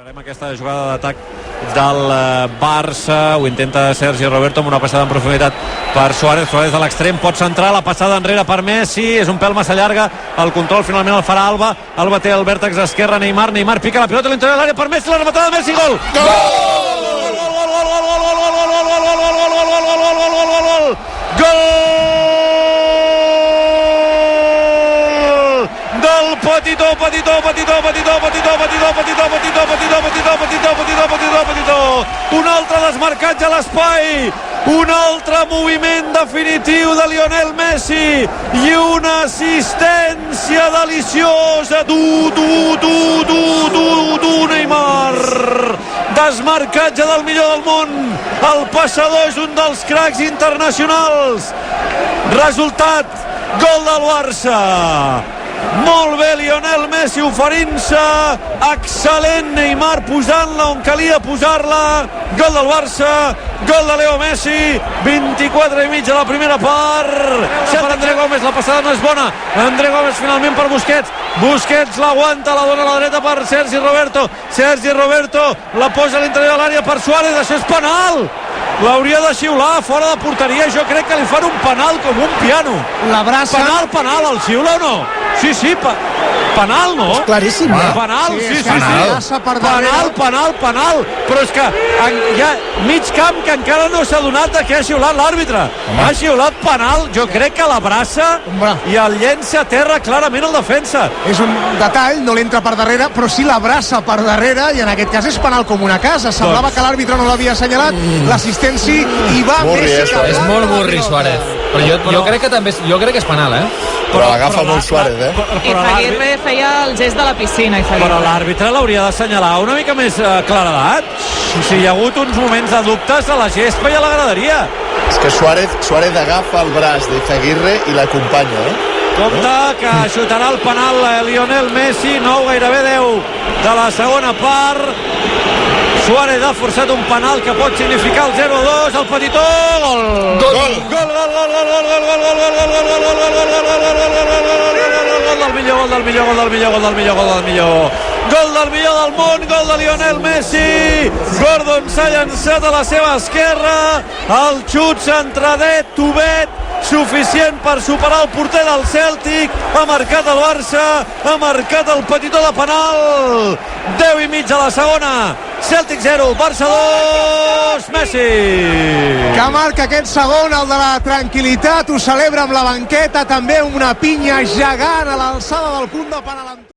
Veurem aquesta jugada d'atac del Barça, ho intenta Sergi Roberto amb una passada en profunditat per Suárez a l'extrem, pot centrar, la passada enrere per Messi, és un pèl massa llarga, el control finalment el farà Alba té el vèrtex esquerre, Neymar pica la pilota a l'interior de l'àrea per Messi, la rematada de Messi, gol! Un altre desmarcatge a l'espai, un altre moviment definitiu de Lionel Messi i una assistència deliciosa Neymar, desmarcatge del millor del món, el passador és un dels cracs internacionals, resultat, gol del Barça. Molt bé Lionel Messi oferint-se, excel·lent Neymar posant-la on calia posar-la, gol del Barça, gol de Leo Messi, 24 i mig a la primera part, per André Gómez, la passada no és bona, André Gómez finalment per Busquets l'aguanta, la dona a la dreta per Sergi Roberto la posa a l'interior de l'àrea per Suárez, això és penal, l'hauria de xiular fora de porteria, jo crec que li fan un penal com un piano, penal, el xiula o no? Sí, penal, no? És claríssim, penal, sí. Penal, però és que hi ha mig camp que encara no s'ha donat de què ha xiulat l'àrbitre. Ha xiulat penal, jo crec que l'abraça i el llença a terra clarament el defensa. És un detall, no l'entra per darrere, però sí l'abraça per darrere i en aquest cas és penal com una casa. Semblava que l'àrbitre no l'havia assenyalat, l'assistència i va Messi. És molt burri Suárez, però jo crec que també és penal, però l'agafa molt Suárez, I Aguirre feia el gest de la piscina. Però l'àrbitre l'hauria d'assenyalar una mica més claredat. Si hi ha hagut uns moments de dubtes a la gespa i a la graderia. És que Suárez agafa el braç d'Izaguirre i l'acompanya, Compte que xutarà el penal Lionel Messi, 9, gairebé 10 de la segona part. Suárez ha forçat un penal que pot significar el 0-2, el petitó, gol del millor del món, gol de Lionel Messi. Gordon s'ha llançat a la seva esquerra, el xut centradet, tubet, suficient per superar el porter del Cèltic, ha marcat el Barça, ha marcat el petitó de penal, 10 i mig a la segona, Cèltic 0, Barça 2, Messi. Que marca aquest segon, el de la tranquil·litat, ho celebra amb la banqueta, també una pinya gegant a l'alçada del punt de penal.